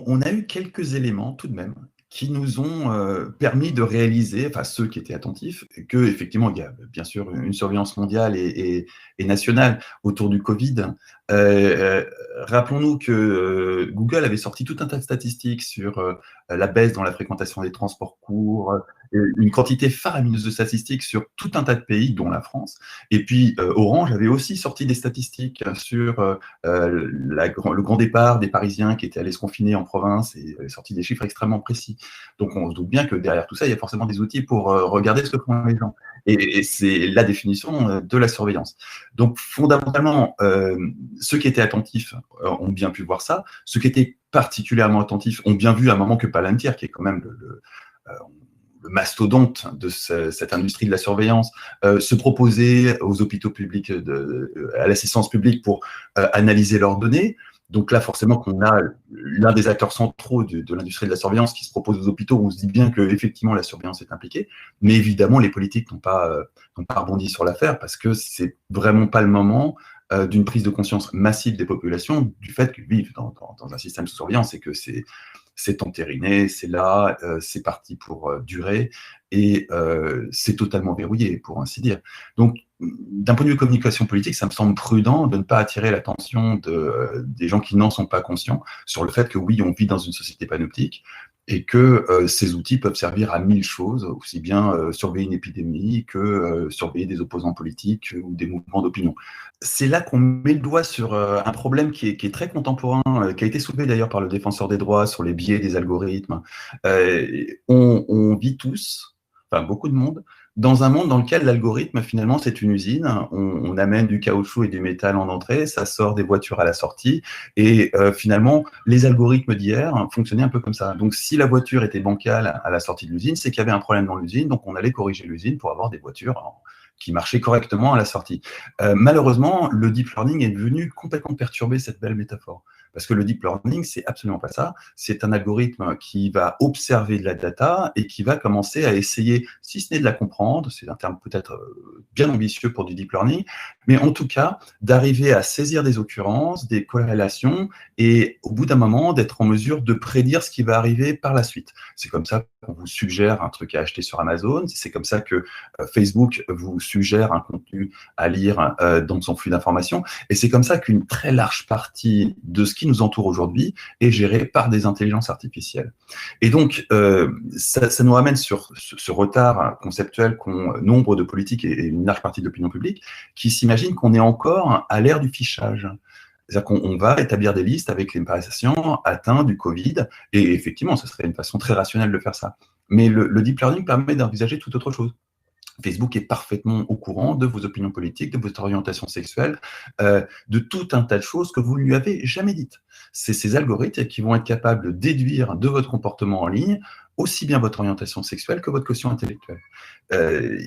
On a eu quelques éléments tout de même qui nous ont permis de réaliser, enfin ceux qui étaient attentifs, qu'effectivement il y a bien sûr une surveillance mondiale et nationale autour du Covid. Rappelons-nous que Google avait sorti tout un tas de statistiques sur la baisse dans la fréquentation des transports courts, une quantité faramineuse de statistiques sur tout un tas de pays, dont la France. Et puis Orange avait aussi sorti des statistiques sur le grand départ des Parisiens qui étaient allés se confiner en province et avait sorti des chiffres extrêmement précis. Donc on se doute bien que derrière tout ça, il y a forcément des outils pour regarder ce que font les gens. Et c'est la définition de la surveillance. Donc fondamentalement, ceux qui étaient attentifs ont bien pu voir ça. Ceux qui étaient particulièrement attentifs ont bien vu à un moment que Palantir, qui est quand même le mastodonte de cette industrie de la surveillance, se proposait aux hôpitaux publics, à l'assistance publique pour analyser leurs données. Donc là, forcément, qu'on a l'un des acteurs centraux de l'industrie de la surveillance qui se propose aux hôpitaux, on se dit bien qu'effectivement, la surveillance est impliquée. Mais évidemment, les politiques n'ont pas rebondi sur l'affaire parce que c'est vraiment pas le moment d'une prise de conscience massive des populations du fait qu'ils vivent dans un système sous surveillance et que c'est entériné, c'est là, c'est parti pour durer, et c'est totalement verrouillé, pour ainsi dire. Donc, d'un point de vue communication politique, ça me semble prudent de ne pas attirer l'attention des gens qui n'en sont pas conscients sur le fait que oui, on vit dans une société panoptique, et que ces outils peuvent servir à 1000 choses, aussi bien surveiller une épidémie que surveiller des opposants politiques ou des mouvements d'opinion. C'est là qu'on met le doigt sur un problème qui est très contemporain, qui a été soulevé d'ailleurs par le défenseur des droits sur les biais des algorithmes. On vit tous, enfin beaucoup de monde, dans un monde dans lequel l'algorithme, finalement, c'est une usine. On amène du caoutchouc et du métal en entrée, ça sort des voitures à la sortie, et finalement, les algorithmes d'hier fonctionnaient un peu comme ça. Donc, si la voiture était bancale à la sortie de l'usine, c'est qu'il y avait un problème dans l'usine, donc on allait corriger l'usine pour avoir des voitures qui marchaient correctement à la sortie. Malheureusement, le deep learning est venu complètement perturber cette belle métaphore. Parce que le deep learning, c'est absolument pas ça. C'est un algorithme qui va observer de la data et qui va commencer à essayer, si ce n'est de la comprendre, c'est un terme peut-être bien ambitieux pour du deep learning, mais en tout cas, d'arriver à saisir des occurrences, des corrélations, et au bout d'un moment, d'être en mesure de prédire ce qui va arriver par la suite. C'est comme ça qu'on vous suggère un truc à acheter sur Amazon, c'est comme ça que Facebook vous suggère un contenu à lire dans son flux d'informations, et c'est comme ça qu'une très large partie de ce qui nous entoure aujourd'hui est géré par des intelligences artificielles. Et donc, ça nous ramène sur ce retard conceptuel qu'ont nombre de politiques et une large partie de l'opinion publique qui s'imaginent qu'on est encore à l'ère du fichage. C'est-à-dire qu'on va établir des listes avec les patients atteints du Covid, et effectivement, ce serait une façon très rationnelle de faire ça. Mais le deep learning permet d'envisager tout autre chose. Facebook est parfaitement au courant de vos opinions politiques, de votre orientation sexuelle, de tout un tas de choses que vous ne lui avez jamais dites. C'est ces algorithmes qui vont être capables de déduire de votre comportement en ligne aussi bien votre orientation sexuelle que votre quotient intellectuel.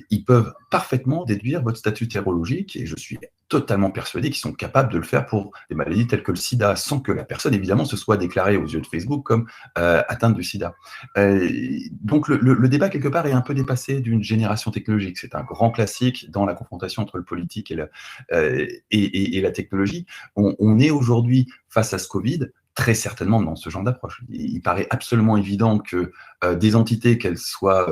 Ils peuvent parfaitement déduire votre statut sérologique, et je suis totalement persuadé qu'ils sont capables de le faire pour des maladies telles que le sida, sans que la personne, évidemment, se soit déclarée aux yeux de Facebook comme atteinte du sida. Donc le débat, quelque part, est un peu dépassé d'une génération technologique. C'est un grand classique dans la confrontation entre le politique et la technologie. On est aujourd'hui, face à ce Covid, très certainement dans ce genre d'approche. Il paraît absolument évident que des entités, qu'elles soient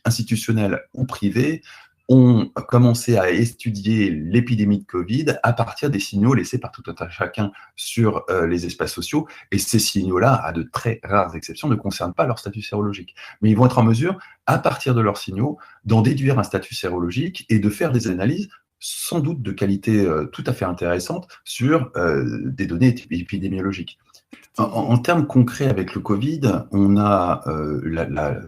institutionnelles ou privées, ont commencé à étudier l'épidémie de Covid à partir des signaux laissés par tout un chacun sur les espaces sociaux. Et ces signaux-là, à de très rares exceptions, ne concernent pas leur statut sérologique. Mais ils vont être en mesure, à partir de leurs signaux, d'en déduire un statut sérologique et de faire des analyses sans doute de qualité tout à fait intéressante sur des données épidémiologiques. En termes concrets, avec le Covid, on a la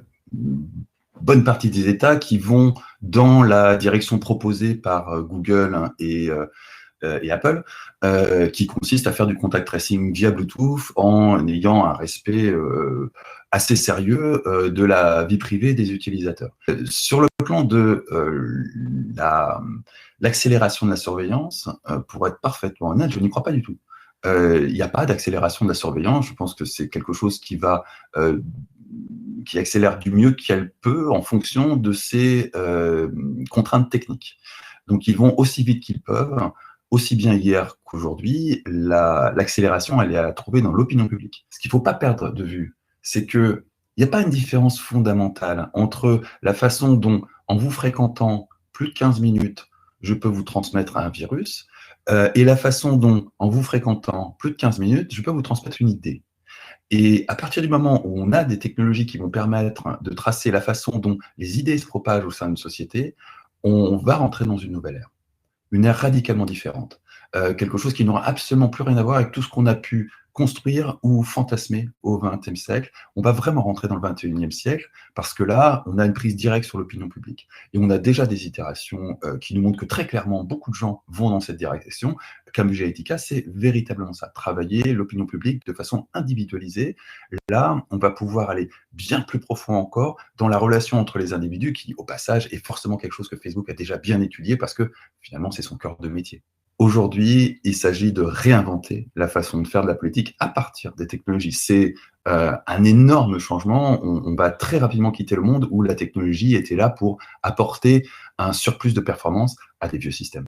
bonne partie des États qui vont dans la direction proposée par Google et Apple, qui consiste à faire du contact tracing via Bluetooth en ayant un respect assez sérieux de la vie privée des utilisateurs. Sur le plan de l'accélération de la surveillance, pour être parfaitement honnête, je n'y crois pas du tout. Il n'y a pas d'accélération de la surveillance. Je pense que c'est quelque chose qui accélère du mieux qu'elle peut en fonction de ses contraintes techniques. Donc, ils vont aussi vite qu'ils peuvent aussi bien hier qu'aujourd'hui, l'accélération, elle est à trouver dans l'opinion publique. Ce qu'il ne faut pas perdre de vue, c'est qu'il n'y a pas une différence fondamentale entre la façon dont, en vous fréquentant plus de 15 minutes, je peux vous transmettre un virus, et la façon dont, en vous fréquentant plus de 15 minutes, je peux vous transmettre une idée. Et à partir du moment où on a des technologies qui vont permettre de tracer la façon dont les idées se propagent au sein d'une société, on va rentrer dans une nouvelle ère. Une ère radicalement différente. Quelque chose qui n'aura absolument plus rien à voir avec tout ce qu'on a pu construire ou fantasmer au XXe siècle. On va vraiment rentrer dans le XXIe siècle parce que là, on a une prise directe sur l'opinion publique et on a déjà des itérations qui nous montrent que très clairement, beaucoup de gens vont dans cette direction. Cambridge Analytica, c'est véritablement ça, travailler l'opinion publique de façon individualisée. Là, on va pouvoir aller bien plus profond encore dans la relation entre les individus qui, au passage, est forcément quelque chose que Facebook a déjà bien étudié parce que finalement, c'est son cœur de métier. Aujourd'hui, il s'agit de réinventer la façon de faire de la politique à partir des technologies. C'est un énorme changement. On va très rapidement quitter le monde où la technologie était là pour apporter un surplus de performance à des vieux systèmes.